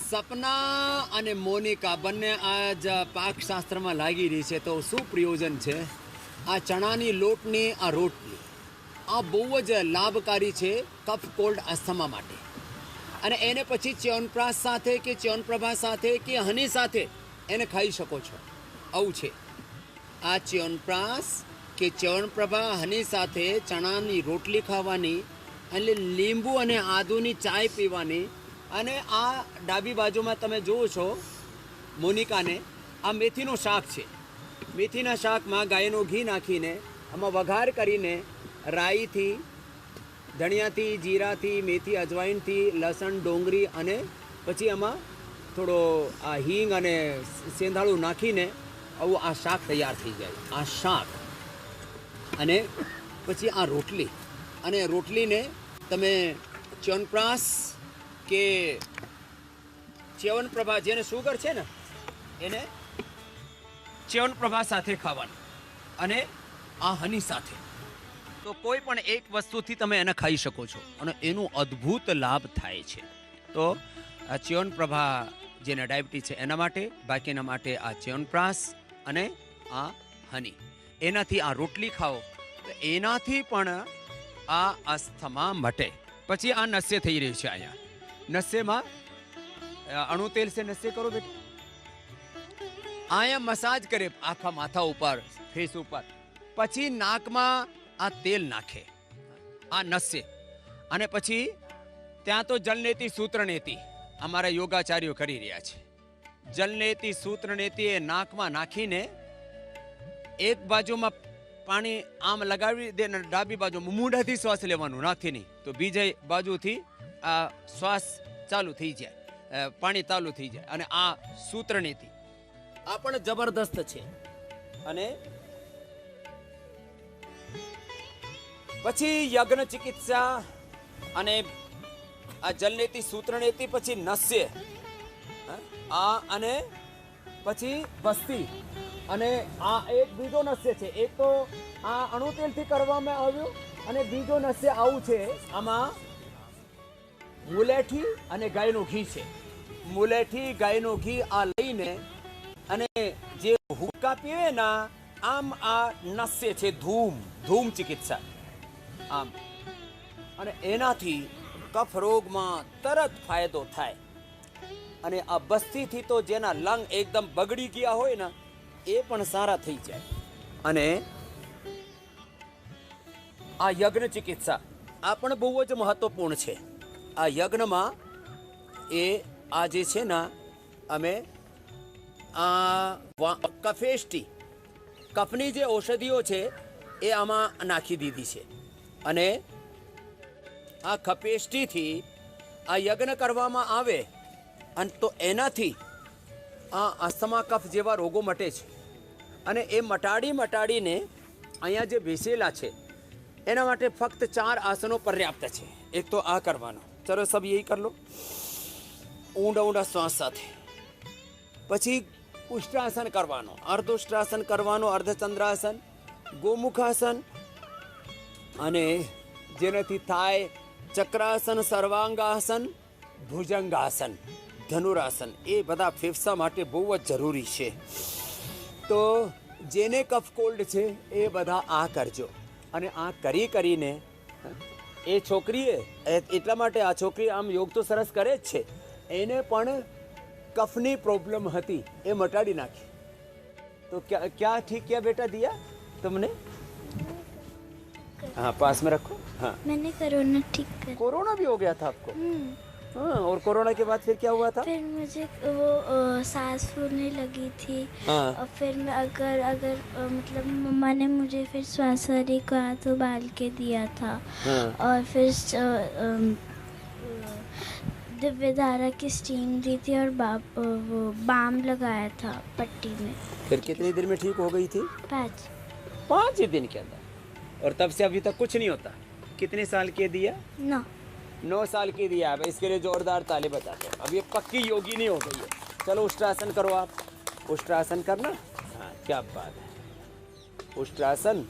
સપના અને મોનિકા બંને આજ પાકશાસ્ત્રમાં લાગી રહી છે. તો શું પ્રયોજન છે આ ચણાની લોટની આ રોટલી? આ બહુ જ લાભકારી છે કફ કોલ્ડ અસ્થમા માટે. અને એને પછી ચ્યવનપ્રાશ સાથે કે ચ્યવનપ્રભા સાથે કે હની સાથે એને ખાઈ શકો છો. આવું છે આ ચ્યવનપ્રાશ કે ચ્યવનપ્રભા હની સાથે ચણાની રોટલી ખાવાની, એટલે લીંબુ અને આદુની ચાય પીવાની. અને આ ડાબી બાજુમાં તમે જુઓ છો મોનિકાને, આ મેથીનું શાક છે. મેથીના શાકમાં ગાયનું ઘી નાખીને આમાં વઘાર કરીને રાઈથી, ધણિયાથી, જીરાથી, મેથી, અજવાઈનથી, લસણ, ડોંગળી અને પછી આમાં થોડો આ હિંગ અને સેંધાળું નાખીને આવું આ શાક તૈયાર થઈ જાય. આ શાક અને પછી આ રોટલી, અને રોટલીને તમે ચ્યવનપ્રાશ કે ચ્યવનપ્રભા, જેને શુગર છે ને એને ચ્યવનપ્રભા સાથે ખાવાનું, અને આ હની સાથે. તો કોઈ પણ એક વસ્તુથી તમે એને ખાઈ શકો છો અને એનું અદ્ભુત લાભ થાય છે. તો આ ચ્યવનપ્રભા જેને ડાયાબિટીસ છે એના માટે, બાકીના માટે આ ચ્યવનપ્રાશ અને આ હની, એનાથી આ રોટલી ખાઓ તો એનાથી પણ આ અસ્થમા મટે. પછી આ નસ્ય થઈ રહી છે. અહીંયા નસ્યમાં અણુ તેલ સે નસ્ય કરો બેટા. અહીંયા મસાજ કરે આખા માથા ઉપર, ફેસ ઉપર, પછી નાકમાં આ તેલ નાખે, આ નસ્ય. અને પછી ત્યાં તો જલનેતી સૂત્રનેતી અમારા યોગાચાર્યો કરી રહ્યા છે. જલનેતી સૂત્રનેતી એ નાકમાં નાખીને એક બાજુમાં પાણી આમ લગાવી દે, ડાબી બાજુમાં મૂંઢાથી શ્વાસ લેવાનું, નાકથી નહીં. તો બીજા બાજુથી આ શ્વાસ ચાલુ થઈ જાય, પાણી ચાલુ થઈ જાય. અને આ સૂત્રનીતિ આ પણ જબરદસ્ત છે. અને પછી યજ્ઞ ચિકિત્સા અને આ જલનેતિ સૂત્રનેતિ, પછી નસ્ય, આ અને પછી વસ્તી. અને આ એક બીજો નસ્ય છે. એક તો આ અણુ તેલથી કરવામાં આવ્યું, અને બીજો નસ્ય આવું છે. આમાં મુલેઠી અને ગાયનું ઘી છે. મુલેઠી, ગાયનું ઘી આ લઈને અને જે હુક્કા પીવે ના, આમ આ નસ્ય છે. ધૂમ ચિકિત્સા આમ. અને એનાથી કફ રોગમાં તરત ફાયદો થાય. અને આ બસ્તીથી તો જેના લંગ એકદમ બગડી ગયા હોય ને એ પણ સારા થઈ જાય. અને આ યજ્ઞ ચિકિત્સા આ પણ બહુ જ મહત્વપૂર્ણ છે. આ યજ્ઞમાં એ આ જે છે ને, અમે આ કફેષ્ટી, કફની જે ઔષધિઓ છે એ આમાં નાખી દીધી છે. અને આ કફેષ્ટીથી આ યજ્ઞ કરવામાં આવે અને તો એનાથી આ અસ્થમા કફ જેવા રોગો મટે છે. અને એ મટાડીને અહીંયા જે બેસેલા છે એના માટે ફક્ત 4 આસનો પર્યાપ્ત છે. એક તો આ કરવાનો, ચલો સબ યહી કર લો, ઊંડા શ્વાસ સાથે. પછી ઉષ્ટ્રાસન કરવાનો, અર્ધઉષ્ટ્રાસન કરવાનો, અર્ધચંદ્રાસન, ગોમુખાસન, અને જેનાથી થાય ચક્રાસન, સર્વાંગાસન, ભુજંગાસન, ધનુરાસન. એ બધા ફેફસા માટે બહુ જ જરૂરી છે. તો જેને કફ કોલ્ડ છે એ બધા આ કરજો. અને આ કરીને એ છોકરીએ, એટલા માટે આ છોકરી આમ યોગ તો સરસ કરે જ છે, એને પણ કફની પ્રોબ્લેમ હતી એ મટાડી નાખી. તો क्या ठीक किया बेटा दिया तुमने? हाँ पास में रखो. हाँ मैंने कोरोना ठीक कर. कोरोना भी हो गया था आपको? हाँ. और कोरोना के बाद फिर क्या हुआ था? फिर मुझे वो सांस फूलने लगी थी. हाँ. और फिर मैं अगर मतलब मम्मा ने मुझे फिर श्वासरी का हाथ उबाल के दिया था. हाँ. और फिर दिव्य धारा की स्टीम दी थी और वो बाम लगाया था पट्टी में. फिर कितनी देर में ठीक हो गई थी? 5 ही दिन के अंदर. और तब से अभी तक कुछ नहीं होता. कितने साल के दिया? 9 साल की दिया है. इसके लिए जोरदार ताली बजाते हैं. अब ये पक्की योगी नहीं हो गई है. चलो उष्ट्रासन करो आप. उष्ट्रासन करना. हाँ क्या बात है. उष्ट्रासन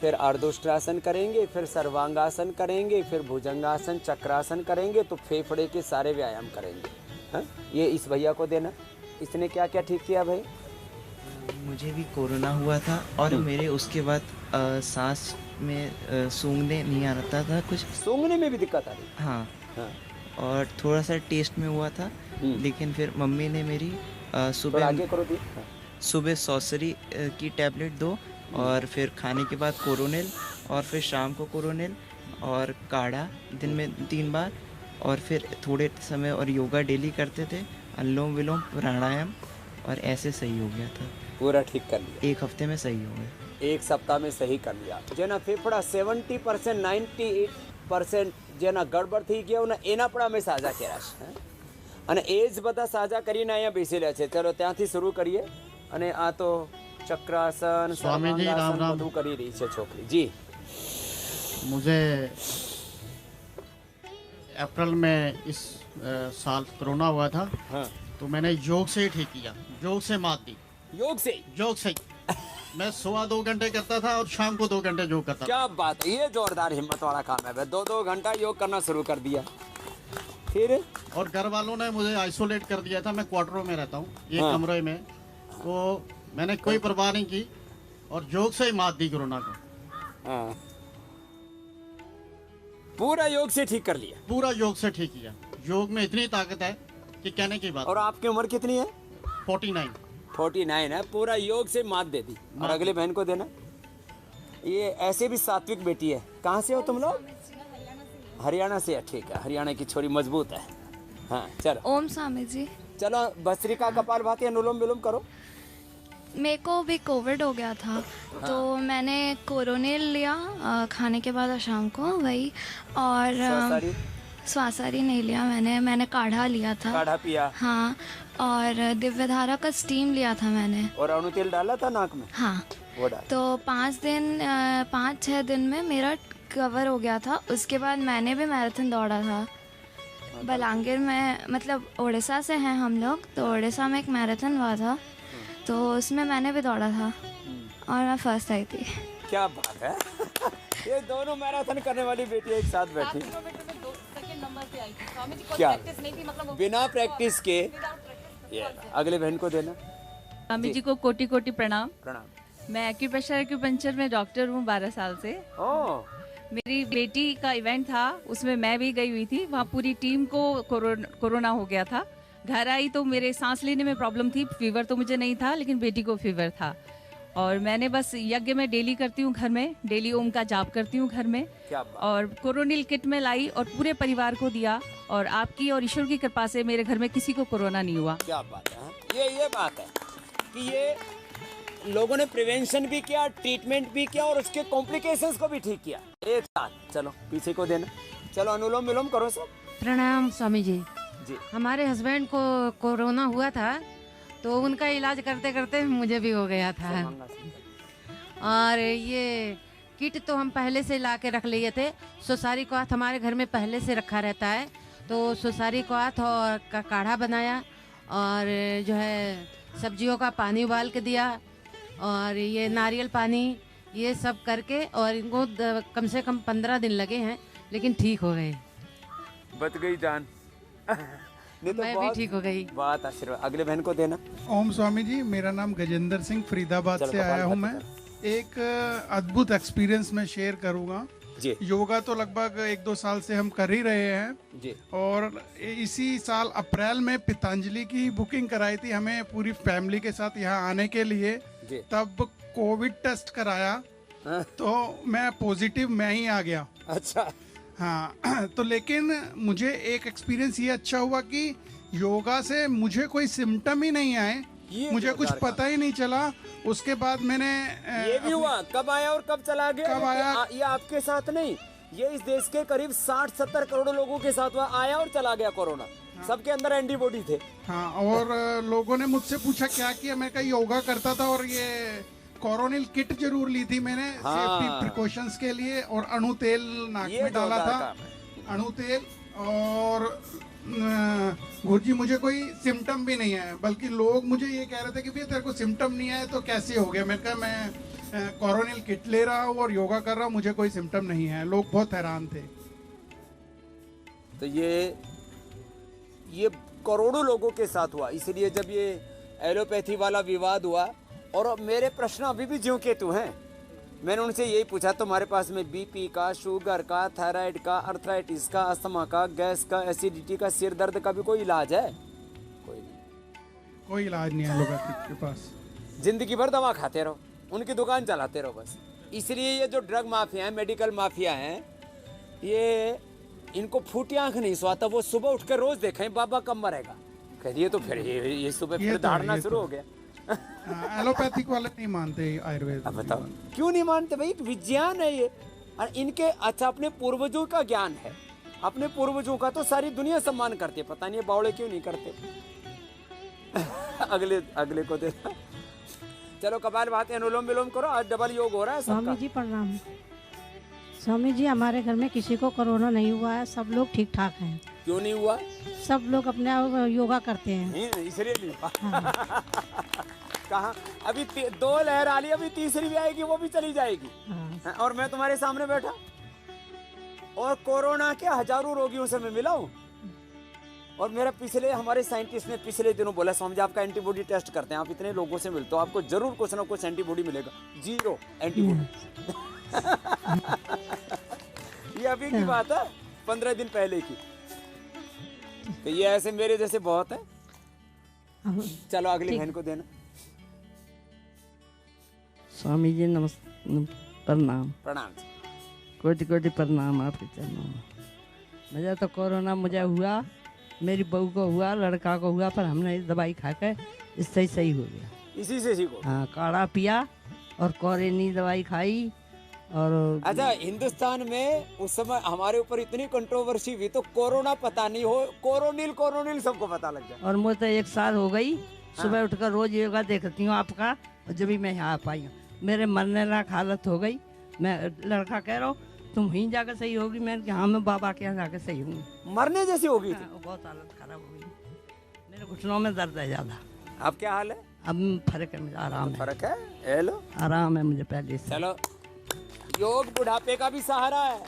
फिर अर्धोष्ट्रासन करेंगे, फिर सर्वांगासन करेंगे, फिर भुजंगासन, चक्रासन करेंगे, तो फेफड़े के सारे व्यायाम करेंगे। हाँ, ये इस भैया को देना। इसने क्या क्या ठीक किया भाई? मुझे भी कोरोना हुआ था और मेरे उसके बाद सांस में सूंघने नहीं आ रहा था कुछ। सूंघने में भी दिक्कत आ रही? हाँ, हाँ, और थोड़ा सा टेस्ट में हुआ था, लेकिन फिर मम्मी ने मेरी थोड़ा आगे करो दी। हाँ। सुबह सॉसरी की टैबलेट दो, और फिर खाने के बाद कोरोनिल, और फिर शाम को कोरोनिल और काढ़ा दिन में 3 बार, और फिर थोड़े समय और योगा डेली करते थे, अनुलोम विलोम प्राणायाम, और ऐसे सही हो गया था। पूरा ठीक कर लिया? 1 हफ्ते में सही हो गया। 1 सप्ताह में सही कर लिया। जेना फेफड़ा 70% 98% જેના ગડબડ થઈ ગયા ને એના પણ અમે સાજા કર્યા છે અને એ જ બધા સાજા કરીને અહીંયા બેસેલા છે। ચલો ત્યાંથી શરૂ કરીએ। અને આ તો ચક્રાસન, स्वामी जी राम राम। બધું કરી રહી છે છોકરી। जी, मुझे अप्रैल में इस साल कोरोना हुआ था, हाँ, तो मैंने योग से ही ठीक किया। योग से मात दी, योग से? योग से ही। मैं सुबह 2 घंटे करता था और शाम को 2 घंटे योग करता था। क्या बात है, ये जोरदार हिम्मत वाला काम है। 2-2 घंटा योग करना शुरू कर दिया। फिर? और घर वालों ने मुझे आइसोलेट कर दिया था। मैं क्वार्टरों में रहता हूँ, एक हाँ। कमरे में, तो मैंने कोई परवाह नहीं की और योग से ही मात दी कोरोना को। हाँ, पूरा योग से ठीक कर लिया? पूरा योग से ठीक किया। योग में इतनी ताकत है कि कहने की बात। और आपकी उम्र कितनी है? 49। 49 है। पूरा योग से मात दे दी। और अगले बहन को देना। ये ऐसे भी सात्विक बेटी है। कहाँ से हो तुम लोग? हरियाणा से है। ठीक है, हरियाणा की छोरी मजबूत है। हाँ, चलो। ओम स्वामी जी। चलो भस्त्रिका कपालभाति अनुलोम विलोम करो। मेरे को भी कोविड हो गया था, तो मैंने कोरोनिल लिया खाने के बाद और शाम को वही, और स्वासारी? स्वासारी नहीं लिया मैंने काढ़ा लिया था। काढ़ा पिया? हाँ, और दिव्यधारा का स्टीम लिया था मैंने। और अणु तेल डाला था नाक में? हाँ, वो डाला। तो 5-6 दिन में मेरा कवर हो गया था। उसके बाद मैंने भी मैराथन दौड़ा था बलांगीर में, मतलब उड़ीसा से हैं हम लोग, तो उड़ीसा में एक मैराथन हुआ था, तो उसमें मैंने भी दौड़ा था और मैं फर्स्ट आई थी। क्या बात है। ये दोनों मैराथन करने वाली बेटी एक साथ बैठी। क्या बिना प्रैक्टिस के? ये अगले बहन को देना। स्वामी जी को कोटि कोटि प्रणाम। प्रणाम। मैं एक्यूप्रेशर एक्यूपंक्चर में डॉक्टर हूँ 12 साल से। ओ, मेरी बेटी का इवेंट था, उसमें मैं भी गई हुई थी। वहाँ पूरी टीम को कोरोना हो गया था। घर आई तो मेरे सांस लेने में प्रॉब्लम थी। फीवर तो मुझे नहीं था, लेकिन बेटी को फीवर था। और मैंने बस यज्ञ में डेली करती हूँ घर में, डेली ओम का जाप करती हूँ घर में, क्या बात। और कोरोनिल किट में लाई और पूरे परिवार को दिया, और आपकी और ईश्वर की कृपा से मेरे घर में किसी को कोरोना नहीं हुआ। क्या बात है। ये बात है कि ये लोगों ने प्रिवेंशन भी किया, ट्रीटमेंट भी किया, और उसके कॉम्प्लिकेशंस को भी ठीक किया एक साथ। चलो पीछे को देना। चलो अनुलोम विलोम करो सब। प्रणाम स्वामी जी। जी। हमारे हस्बैंड को कोरोना हुआ था, तो उनका इलाज करते करते मुझे भी हो गया था। और ये किट तो हम पहले से ला के रख लिए थे। सुसारी को हाथ हमारे घर में पहले से रखा रहता है, तो सुसारी को हाथ और का काढ़ा बनाया, और जो है सब्जियों का पानी उबाल के दिया, और ये नारियल पानी, ये सब करके, और इनको कम से कम 15 दिन लगे हैं, लेकिन ठीक हो गए। बच गई जान। नहीं तो मैं भी बहुत- ठीक हो गई। बहुत आशीर्वाद। अगले बहन को देना। ओम स्वामी जी, मेरा नाम गजेंद्र सिंह फरीदाबाद चलो, से आया हूँ मैं। कपाल एक अद्भुत एक्सपीरियंस में शेयर करूँगा। जी योगा तो लगभग 1-2 साल से हम कर ही रहे हैं, जी। और इसी साल अप्रैल में पतंजलि की बुकिंग कराई थी हमें पूरी फैमिली के साथ यहाँ आने के लिए। जी। तब कोविड टेस्ट कराया हाँ। तो मैं पॉजिटिव मैं ही आ गया। अच्छा। हाँ तो लेकिन मुझे एक एक्सपीरियंस ये अच्छा हुआ कि योगा से मुझे कोई सिम्टम ही नहीं आए, ये मुझे कुछ जोरदार पता ही नहीं चला। उसके बाद मैंने ये भी हुआ। कब आया और कब चला गया? कब आया? ये आपके साथ नहीं, ये इस देश के करीब 60-70 करोड़ लोगों के साथ हुआ। आया और चला गया कोरोना। सबके अंदर एंटीबॉडी थे। हाँ, और लोगों ने मुझसे पूछा क्या किया, मैं कहा योगा करता था, और ये कोरोनिल किट जरूर ली थी मैंने हाँ। सेफ्टी प्रिकॉशंस के लिए, और अणु तेल नाक ये में डाला जोरदार था। काम है। अणु तेल। और गुरुजी मुझे कोई सिम्टम भी नहीं है, बल्कि लोग मुझे ये कह रहे थे कि भैया तेरे को सिम्टम नहीं आया तो कैसे हो गया। मैंने कहा मैं कोरोनिल किट ले रहा हूँ और योगा कर रहा हूँ, मुझे कोई सिम्टम नहीं है। लोग बहुत हैरान थे। तो ये करोड़ों लोगों के साथ हुआ। इसलिए जब ये एलोपैथी वाला विवाद हुआ, और मेरे प्रश्न अभी भी ज्यों के त्यों हैं। मैंने उनसे यही पूछा, तुम्हारे पास में बीपी का, शुगर का, थायराइड का, अर्थराइटिस का, अस्थमा का, गैस का, एसिडिटी का, सिर दर्द का भी कोई इलाज है? कोई नहीं, कोई इलाज नहीं है एलोपैथिक के पास। जिंदगी भर दवा खाते रहो, उनकी दुकान चलाते रहो बस। इसलिए ये जो ड्रग माफिया हैं, मेडिकल माफिया हैं, ये इनको फूटी आंख नहीं सोता। वो सुबह उठ कर रोज देखें बाबा कब मरेगा, कहिए तो फिर ये सुबह फिर दौड़ना शुरू हो गया। एलोपैथिक वाले नहीं मानते आयुर्वेद। अब बताओ क्यों नहीं मानते भाई? विज्ञान है ये, और इनके अच्छा अपने पूर्वजों का ज्ञान है। अपने पूर्वजों का तो सारी दुनिया सम्मान करती है, पता नहीं ये बावड़े क्यों नहीं करते। अगले को दे। चलो कपाल भाती अनुलोम विलोम करो, आज डबल योग हो रहा है सबका। स्वामी जी प्रणाम। स्वामी जी हमारे घर में किसी को कोरोना नहीं हुआ है, सब लोग ठीक ठाक हैं। क्यों नहीं हुआ? सब लोग अपने आप योगा करते हैं। इसलिए नहीं हुआ। कहाँ अभी 2 लहर आ रही, अभी तीसरी भी आएगी, वो भी चली जाएगी। हाँ। और मैं तुम्हारे सामने बैठा और कोरोना के हजारों रोगियों से मैं मिला हूँ। और मेरा हमारे साइंटिस्ट ने पिछले दिनों बोला, स्वामी जी आपका एंटीबॉडी टेस्ट करते हैं, आप इतने लोगों से मिलते हो, आपको जरूर कुछ ना कुछ एंटीबॉडी मिलेगा। 0 एंटीबॉडी। ये अभी की बात है, 15 दिन पहले की। तो ये ऐसे मेरे जैसे बहुत है। चलो अगली बहन को देना। स्वामी जी प्रणाम। प्रणाम। कोटि कोटि प्रणाम आपके चरणों में। मुझे तो कोरोना मुझे हुआ, मेरी बहू को हुआ, लड़का को हुआ, पर हमने दवाई खा के इससे ही सही हो गया। इसी से सीखो। हाँ, काढ़ा पिया और कोरोनी दवाई खाई। और अच्छा, हिंदुस्तान में उस समय हमारे ऊपर इतनी कंट्रोवर्सी हुई, तो कोरोना पता नहीं हो, कोरोनिल सबको पता लग जाए। और मुझे तो 1 साल हो गई। सुबह उठकर रोज योगा देखती हूँ आपका, और जब भी मैं यहाँ आ पाई हूँ मेरे मरने लायक हालत हो गई। मैं लड़का कह रहा हूँ तुम वहीं जाकर सही होगी, मैंने कहा हाँ मैं बाबा के यहाँ जाकर सही हूँ। मरने जैसी होगी थी। बहुत हालत खराब हो गई, मेरे घुटनों में दर्द है ज़्यादा। अब क्या हाल है? अब फर्क है, मुझे आराम है। फर्क है? हेलो, आराम है मुझे पहले से। चलो, योग बुढ़ापे का भी सहारा है,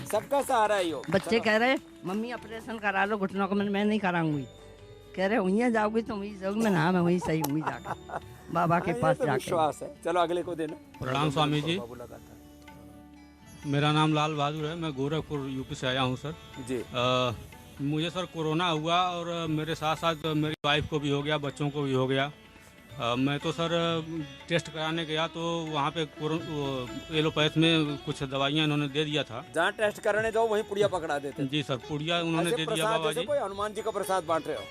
सबका सहारा है योग। बच्चे कह रहे मम्मी ऑपरेशन करा लो घुटनों को, मैं नहीं कराऊंगी। कह रहे वहीं जाओगी तो वहीं जाओगी, मैं हाँ मैं वहीं सही हूँ जाकर बाबा के पास जाकर। विश्वास है। चलो अगले को देना। प्रणाम स्वामी जी, मेरा नाम लाल बहादुर है, मैं गोरखपुर यूपी से आया हूँ सर जी। मुझे सर कोरोना हुआ, और मेरे साथ साथ मेरी वाइफ को भी हो गया, बच्चों को भी हो गया। मैं तो सर टेस्ट कराने गया तो वहाँ पे एलोपैथ में कुछ दवाइयाँ इन्होंने दे दिया था। जहाँ टेस्ट कराने जाओ वहीं पुड़िया पकड़ा देते। जी सर, पुड़िया उन्होंने दे दिया बाबा जी। कोई हनुमान जी का प्रसाद बांट रहे हो।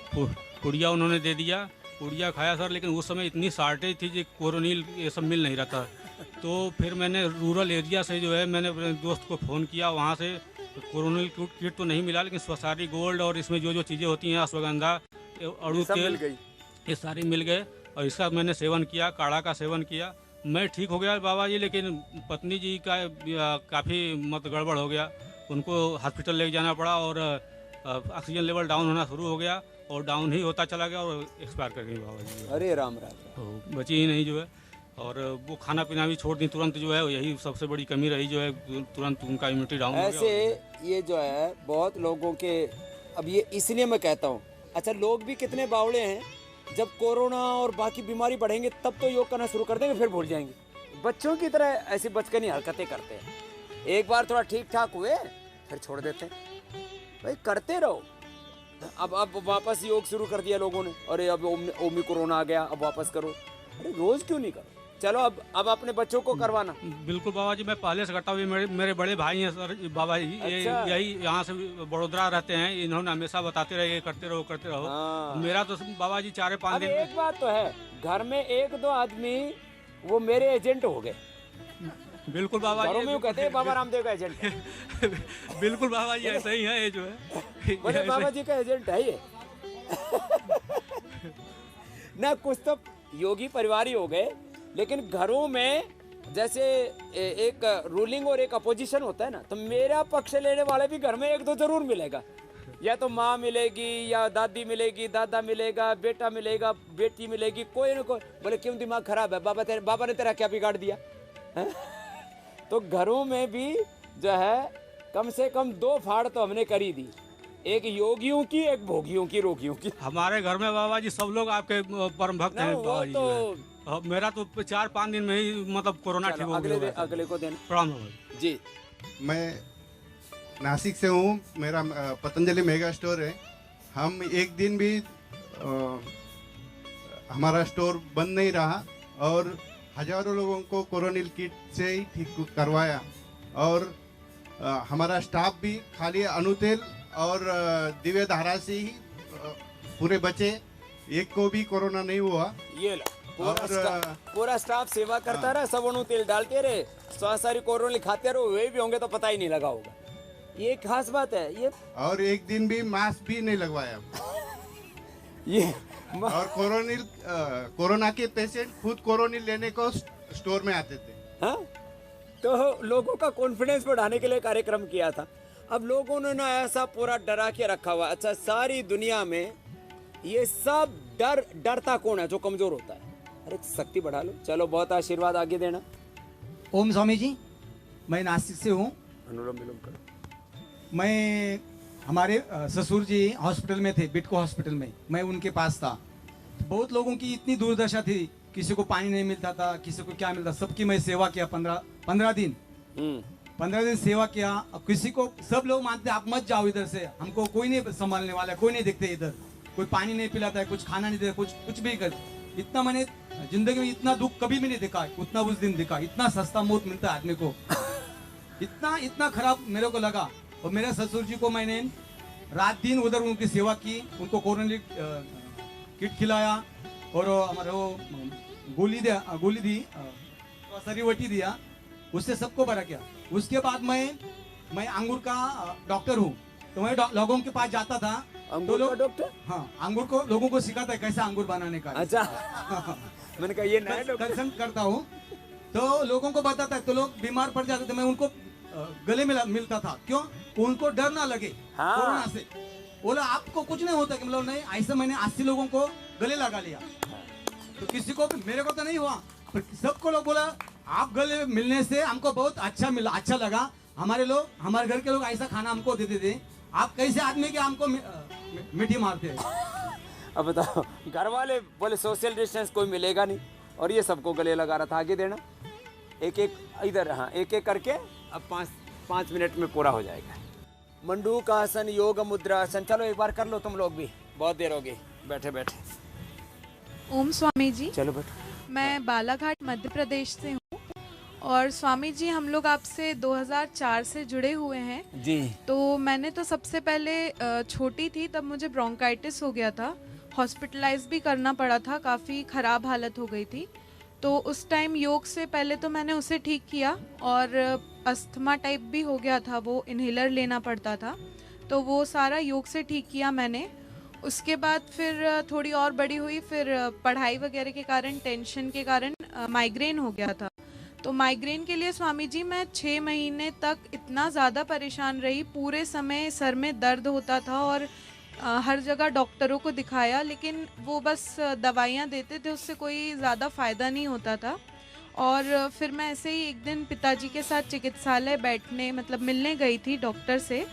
पुड़िया उन्होंने दे दिया, पुड़िया खाया सर, लेकिन उस समय इतनी शॉर्टेज थी कि कोरोनिल ये सब मिल नहीं रहा था। तो फिर मैंने रूरल एरिया से जो है, मैंने अपने दोस्त को फ़ोन किया, वहाँ से कोरोनिल किट तो नहीं मिला, लेकिन स्वसारी गोल्ड और इसमें जो जो चीज़ें होती हैं, अश्वगंधा, अड़ू तेल, ये सारी मिल गए। और इसका मैंने सेवन किया, काढ़ा का सेवन किया, मैं ठीक हो गया बाबा जी। लेकिन पत्नी जी का काफ़ी मत गड़बड़ हो गया, उनको हॉस्पिटल लेके जाना पड़ा, और ऑक्सीजन लेवल डाउन होना शुरू हो गया, और डाउन ही होता चला गया, और एक्सपायर कर गई बाबा जी। अरे राम राम। तो बची ही नहीं जो है, और वो खाना पीना भी छोड़ दी तुरंत जो है, यही सबसे बड़ी कमी रही जो है, तुरंत उनका इम्यूनिटी डाउन हो गया। ऐसे ये जो है बहुत लोगों के, अब ये इसलिए मैं कहता हूँ, अच्छा लोग भी कितने बावड़े हैं, जब कोरोना और बाकी बीमारी बढ़ेंगे तब तो योग करना शुरू कर देंगे, फिर भूल जाएंगे। बच्चों की तरह ऐसी बचकानी हरकतें करते हैं। एक बार थोड़ा ठीक ठाक हुए फिर छोड़ देते हैं। भाई करते रहो। अब वापस योग शुरू कर दिया लोगों ने, अरे अब ओमी कोरोना आ गया, अब वापस करो। अरे रोज क्यों नहीं करो? चलो अब अपने बच्चों को करवाना। बिल्कुल बाबा जी, मैं पहले से करता हूँ। मेरे बड़े भाई हैं सर बाबा जी, अच्छा। यही यहाँ से बड़ोदरा रहते हैं, इन्होंने हमेशा बताते रहे करते रहो करते रहो। हाँ। मेरा तो बाबा जी 4-5 दिन। एक बात तो है, घर में 1-2 आदमी वो मेरे एजेंट हो गए। बिल्कुल बाबा घरों जी, में कहते हैं बाबा रामदेव का एजेंट है। बिल्कुल बाबा जी ऐसा ही है ये जो है, बोले बाबा जी का एजेंट है ये। ना कुछ तो योगी परिवार ही हो गए, लेकिन घरों में जैसे एक रूलिंग और एक अपोजिशन होता है ना, तो मेरा पक्ष लेने वाले भी घर में 1-2 जरूर मिलेगा। या तो माँ मिलेगी, या दादी मिलेगी, दादा मिलेगा, बेटा मिलेगा, बेटी मिलेगी, कोई ना कोई। बोले क्यों दिमाग खराब है बाबा ने तेरा क्या बिगाड़ दिया? तो घरों में भी जो है कम से कम 2 फाड़ तो हमने करी दी, एक योगियों की, एक भोगियों की, रोगियों की। हमारे घर में बाबा जी सब लोग आपके परम भक्त हैं बाबा जी जो है। मेरा तो 4-5 दिन में ही मतलब कोरोना ठीक हो गया। अगले को देना। प्रणाम बाबा जी। मैं नासिक से हूँ, मेरा पतंजलि मेगा स्टोर है। हम एक दिन भी हमारा स्टोर बंद नहीं रहा और हजारों लोगों को कोरोनिल किट से ही ठीक करवाया। और हमारा स्टाफ भी खाली अनुतेल और दिव्य धारा से ही पूरे बचे, एक को भी कोरोना नहीं हुआ। ये ला पूरा स्टाफ सेवा करता रहा, सब अणु तेल डालते रहे, सारी कोरोना खाते रहो, वे भी होंगे तो पता ही नहीं लगा होगा। ये खास बात है ये। और एक दिन भी मास्क भी नहीं लगवाया। ये और कोरोना के पेशेंट खुद कोरोनिल लेने को स्टोर में आते थे। हाँ? तो लोगों का कॉन्फिडेंस बढ़ाने के लिए कार्यक्रम किया था। अब लोगों ने ना ऐसा पूरा डरा के रखा हुआ। अच्छा, सारी दुनिया में ये सब डरता कौन है? जो कमजोर होता है। अरे शक्ति बढ़ा लो। चलो, बहुत आशीर्वाद आगे देना। ओम स्वामी जी, मैं नासिक से हूँ। अनुलोम विलोम करो। मैं हमारे ससुर जी हॉस्पिटल में थे, बिटको हॉस्पिटल में, मैं उनके पास था। बहुत लोगों की इतनी दुर्दशा थी, किसी को पानी नहीं मिलता था, किसी को क्या मिलता, सबकी मैं सेवा किया 15 दिन। 15 दिन सेवा किया। अब किसी को, सब लोग मानते आप मत जाओ इधर से, हमको कोई नहीं संभालने वाला है, कोई नहीं देखते इधर, कोई पानी नहीं पिलाता है, कुछ खाना नहीं देता, कुछ भी कर। इतना मैंने जिंदगी में इतना दुख कभी भी नहीं देखा, उतना उस दिन देखा। इतना सस्ता मौत मिलता है आदमी को, इतना खराब मेरे को लगा। और मेरे ससुर जी को मैंने रात दिन उधर उनकी सेवा की, उनको कोरोना किट खिलाया और हमारे गोली दी, सरीवटी दिया, उससे सबको बड़ा किया। उसके बाद मैं अंगूर का डॉक्टर हूँ, तो मैं लोगों के पास जाता था। अंगूर का डॉक्टर? हाँ, अंगूर को लोगों को सिखाता है कैसे अंगूर बनाने का। अच्छा। मैंने कहा ये नया डॉक्टर। कंसल्ट करता हूँ तो लोगों को बताता है, तो लोग बीमार पड़ जाते थे, मैं उनको गले में मिलता था। क्यों? उनको डर ना लगे कोरोना से। बोला आपको कुछ नहीं होता कि मतलब नहीं, ऐसे मैंने 80 लोगों को गले लगा लिया। तो किसी को, मेरे को तो नहीं हुआ, पर सबको लोग बोला आप गले मिलने से हमको बहुत अच्छा लगा। हमारे घर के लोग ऐसा खाना हमको देते थे, आप कैसे आदमी के हमको मिठी मारते हैं। अब बताओ, घर वाले बोले सोशल डिस्टेंस कोई मिलेगा नहीं, और ये सबको गले लगा रहा था। आगे देना, एक इधर। हाँ, एक करके अब 5 मिनट में पूरा हो जाएगा। मंडूक आसन, योग मुद्रा आसन। चलो एक बार कर लो तुम लोग भी, बहुत देर हो गई बैठे बैठे। ओम स्वामी जी। चलो बैठो। मैं बालाघाट मध्य प्रदेश से हूँ और स्वामी जी हम लोग आपसे 2004 से जुड़े हुए हैं जी। तो मैंने तो सबसे पहले छोटी थी तब मुझे ब्रोंकाइटिस हो गया था, हॉस्पिटलाइज भी करना पड़ा था, काफ़ी ख़राब हालत हो गई थी। तो उस टाइम योग से पहले तो मैंने उसे ठीक किया और अस्थमा टाइप भी हो गया था, वो इन्हेलर लेना पड़ता था, तो वो सारा योग से ठीक किया मैंने। उसके बाद फिर थोड़ी और बड़ी हुई, फिर पढ़ाई वगैरह के कारण, टेंशन के कारण माइग्रेन हो गया था। तो माइग्रेन के लिए स्वामी जी मैं 6 महीने तक इतना ज़्यादा परेशान रही, पूरे समय सर में दर्द होता था और हर जगह डॉक्टरों को दिखाया, लेकिन वो बस दवाइयाँ देते थे, उससे कोई ज़्यादा फ़ायदा नहीं होता था। और फिर मैं ऐसे ही एक दिन पिताजी के साथ चिकित्सालय बैठने मतलब मिलने गई थी डॉक्टर से,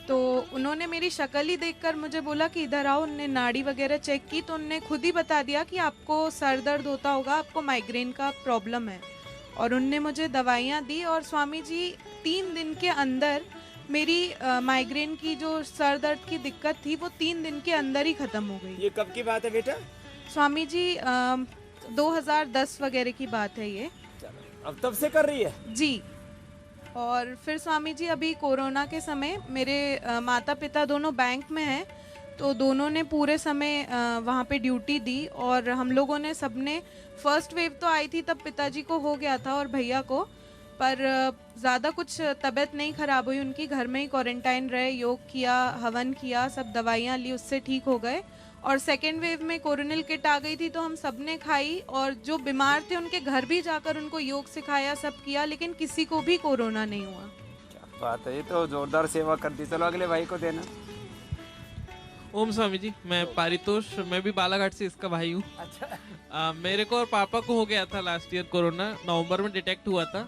तो उन्होंने मेरी शक्ल ही देखकर मुझे बोला कि इधर आओ। उन्होंने नाड़ी वगैरह चेक की तो उन्होंने खुद ही बता दिया कि आपको सर दर्द होता होगा, आपको माइग्रेन का प्रॉब्लम है, और उनने मुझे दवाइयाँ दी। और स्वामी जी 3 दिन के अंदर मेरी माइग्रेन की जो सर दर्द की दिक्कत थी वो 3 दिन के अंदर ही ख़त्म हो गई। ये कब की बात है बेटा? स्वामी जी 2010 वगैरह की बात है ये। अब तब से कर रही है जी। और फिर स्वामी जी अभी कोरोना के समय मेरे माता पिता दोनों बैंक में हैं, तो दोनों ने पूरे समय वहाँ पे ड्यूटी दी और हम लोगों ने सबने, फर्स्ट वेव तो आई थी तब पिताजी को हो गया था और भैया को, पर ज़्यादा कुछ तबीयत नहीं ख़राब हुई उनकी, घर में ही क्वारंटाइन रहे, योग किया, हवन किया, सब दवाइयाँ ली, उससे ठीक हो गए। और सेकेंड वेव में कोरोनिल किट आ गई थी तो हम सब ने खाई, और जो बीमार थे उनके घर भी जाकर उनको योग सिखाया, सब किया, लेकिन किसी को भी कोरोना नहीं हुआ। क्या बात है, ये तो जोरदार सेवा कर दी। चलो अगले भाई को देना। ओम स्वामी जी, मैं पारितोष, मैं भी बालाघाट से इसका भाई हूँ। अच्छा। मेरे को और पापा को हो गया था लास्ट ईयर कोरोना, नवंबर में डिटेक्ट हुआ था।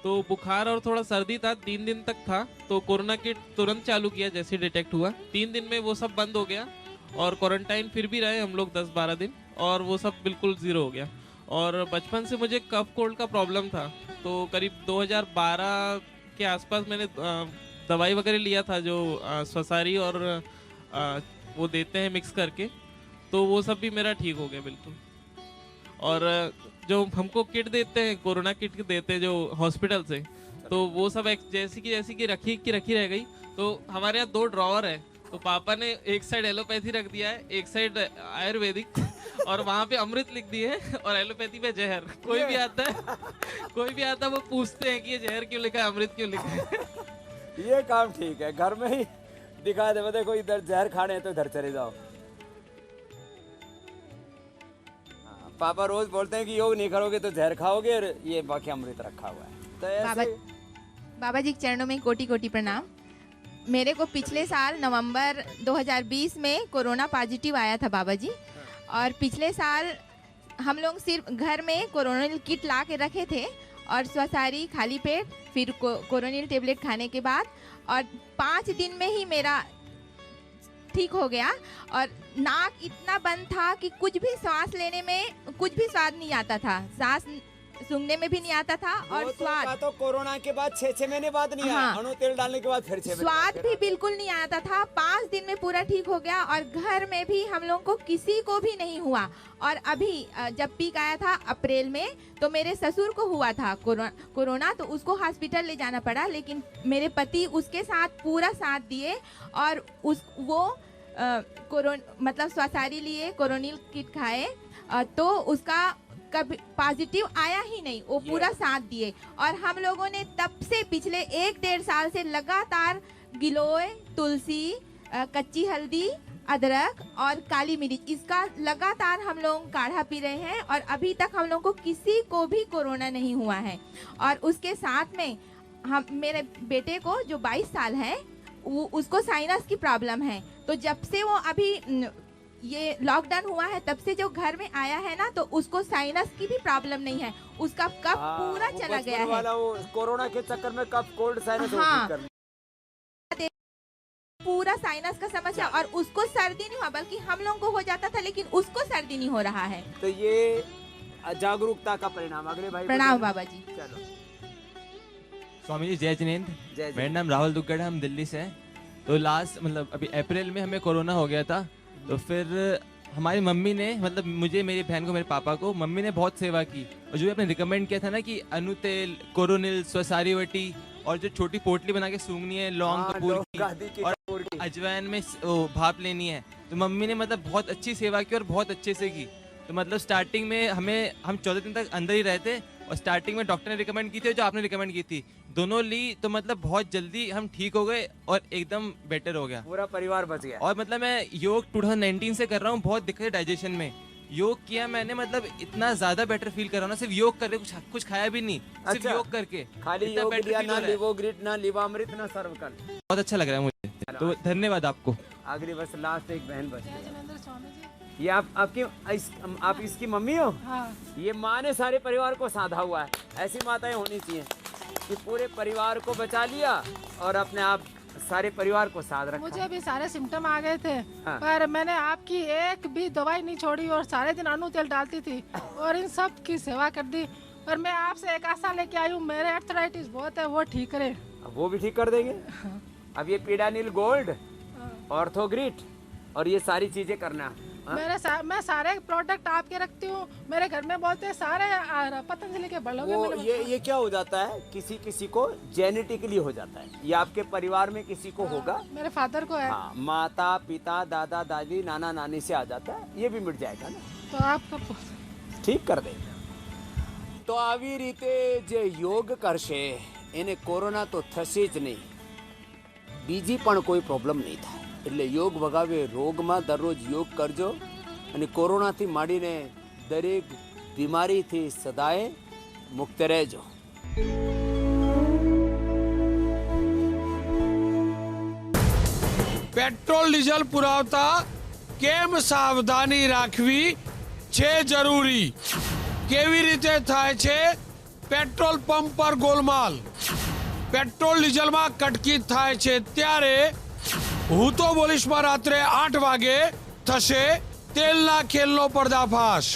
तो बुखार और थोड़ा सर्दी था, 3 दिन तक था। तो कोरोना किट तुरंत चालू किया जैसे डिटेक्ट हुआ। 3 दिन में वो सब बंद हो गया और क्वारंटाइन फिर भी रहे हम लोग 10-12 दिन, और वो सब बिल्कुल ज़ीरो हो गया। और बचपन से मुझे कफ कोल्ड का प्रॉब्लम था, तो करीब 2012 के आसपास मैंने दवाई वगैरह लिया था, जो स्वसारी और वो देते हैं मिक्स करके, तो वो सब भी मेरा ठीक हो गया बिल्कुल। और जो हमको किट देते हैं, कोरोना किट देते हैं जो हॉस्पिटल से, तो वो सब जैसी की रखी रह गई। तो हमारे यहाँ 2 ड्रॉवर है, तो पापा ने एक साइड एलोपैथी रख दिया है, एक साइड आयुर्वेदिक, और वहाँ पे अमृत लिख दिए है, और एलोपैथी पे जहर। कोई भी आता है वो पूछते हैं कि ये जहर क्यों लिखा है, अमृत क्यों लिखा है। ये काम ठीक है, घर में ही दिखा दे, देखो इधर जहर खाने हैं तो इधर चले जाओ। पापा रोज बोलते हैं कि योग नहीं करोगे तो जहर खाओगे, और ये बाकी अमृत रखा हुआ है। तो ऐसे बाबा जी के चरणों में कोटि कोटि प्रणाम। मेरे को पिछले साल नवंबर 2020 में कोरोना पॉजिटिव आया था बाबा जी, और पिछले साल हम लोग सिर्फ घर में कोरोनिल किट ला के रखे थे, और स्वसारी खाली पेट, फिर कोरोनिल टेबलेट खाने के बाद, और 5 दिन में ही मेरा ठीक हो गया। और नाक इतना बंद था कि कुछ भी सांस लेने में कुछ भी स्वाद नहीं आता था, सांस सूंघने में भी नहीं आता था, और स्वाद तो कोरोना के बाद 6 महीने बाद नहीं आया, अणु तेल डालने के बाद फिर 6 महीने स्वाद भी बिल्कुल नहीं आता था। 5 दिन में पूरा ठीक हो गया, और घर में भी हम लोग को किसी को भी नहीं हुआ। और अभी जब पीक आया था अप्रैल में, तो मेरे ससुर को हुआ था कोरोना, तो उसको हॉस्पिटल ले जाना पड़ा, लेकिन मेरे पति उसके साथ पूरा साथ दिए, और मतलब स्वसारी लिए, कोरोनिल किट खाए, तो उसका कभी पॉजिटिव आया ही नहीं, वो पूरा साथ दिए। और हम लोगों ने तब से पिछले 1-1.5 साल से लगातार गिलोय, तुलसी, कच्ची हल्दी, अदरक और काली मिर्च, इसका लगातार हम लोग काढ़ा पी रहे हैं, और अभी तक हम लोग को किसी को भी कोरोना नहीं हुआ है। और उसके साथ में हम मेरे बेटे को जो 22 साल है, उसको साइनस की प्रॉब्लम है। तो जब से वो अभी ये लॉकडाउन हुआ है, तब से जो घर में आया है ना, तो उसको साइनस की भी प्रॉब्लम नहीं है, उसका कफ पूरा चला गया है। वो कोरोना के चक्कर में कफ कोल्ड साइनस पूरा साइनस का समस्या, और उसको सर्दी नहीं हुआ, बल्कि हम लोगों को हो जाता था, लेकिन उसको सर्दी नहीं हो रहा है। तो ये जागरूकता का परिणाम। अगले भाई प्रणाम बाबा जी। चलो स्वामी जी जय जिनेंद्र। मेरा नाम राहुल दुग्गड़ है, हम दिल्ली से हैं। तो लास्ट मतलब अभी अप्रैल में हमें कोरोना हो गया था, तो फिर हमारी मम्मी ने, मतलब मुझे, मेरी बहन को, मेरे पापा को, मम्मी ने बहुत सेवा की। और जो आपने रिकमेंड किया था ना कि अनु तेल, कोरोनिल, स्वसारी वटी, और जो छोटी पोटली बना के सूंघनी है, लौंग कपूर की, और अजवाइन में भाप लेनी है, तो मम्मी ने मतलब बहुत अच्छी सेवा की और बहुत अच्छे से की। तो मतलब स्टार्टिंग में हम 14 दिन तक अंदर ही रहते, और स्टार्टिंग में डॉक्टर ने रिकमेंड की थी, जो आपने रिकमेंड की थी, दोनों ली, तो मतलब बहुत जल्दी हम ठीक हो गए और एकदम बेटर हो गया, पूरा परिवार बच गया। और मतलब मैं योग 2019 से कर रहा हूँ, बहुत दिक्कत है डाइजेशन में। योग किया मैंने, मतलब इतना ज्यादा बेटर फील कर रहा हूँ ना, सिर्फ योग करके, कुछ खाया भी नहीं, सिर्फ योग करके, खाली योग लिया, ना लिवोग्रिट, ना लिवामृत, ना सर्वकल। बहुत अच्छा लग रहा है मुझे, तो धन्यवाद आपको। अगली बस लास्ट एक बहन बच, ये आप इसकी मम्मी हो? हाँ। ये माँ ने सारे परिवार को साधा हुआ है। ऐसी माताएं होनी चाहिए कि पूरे परिवार को बचा लिया और अपने आप सारे परिवार को साथ रखा। मुझे भी सारे सिम्टम आ गए थे, हाँ। पर मैंने आपकी एक भी दवाई नहीं छोड़ी, और सारे दिन अनु तेल डालती थी, और इन सब की सेवा कर दी। और मैं आपसे एक आशा लेके आई हूँ, मेरे आर्थराइटिस बहुत है, वो ठीक करे। वो भी ठीक कर देंगे। अब ये पीडानिल गोल्ड, ऑर्थोग्रिट, और ये सारी चीजें करना। मैं सारे प्रोडक्ट आपके रखती हूँ, मेरे घर में बोलते हैं सारे पतंजलि के बढ़ोगे। वो ये क्या हो जाता है, किसी को जेनेटिकली हो जाता है, ये आपके परिवार में किसी को होगा, मेरे फादर को है। हाँ, माता पिता दादा दादी नाना नानी से आ जाता है, ये भी मिट जाएगा ना, तो आपका ठीक कर देगा। तो આવી રીતે જે યોગ કરશે એને કોરોના તો થશે જ નહીં, બીજી પણ કોઈ પ્રોબ્લેમ નહીં થાય। એટલે યોગ વગાવે રોગમાં દરરોજ યોગ કરજો, અને કોરોનાથી માંડીને દરેક બીમારીથી સદાય મુક્ત રહેજો। પેટ્રોલ ડીઝલ પુરાવતા કેમ સાવધાની રાખવી છે જરૂરી? કેવી રીતે થાય છે પેટ્રોલ પંપ પર ગોલમાલ? પેટ્રોલ ડીઝલમાં કટકી થાય છે ત્યારે હું તો બોલીશમાં રાત્રે 8 વાગે થશે તેલના ખેલનો પર્દાફાશ।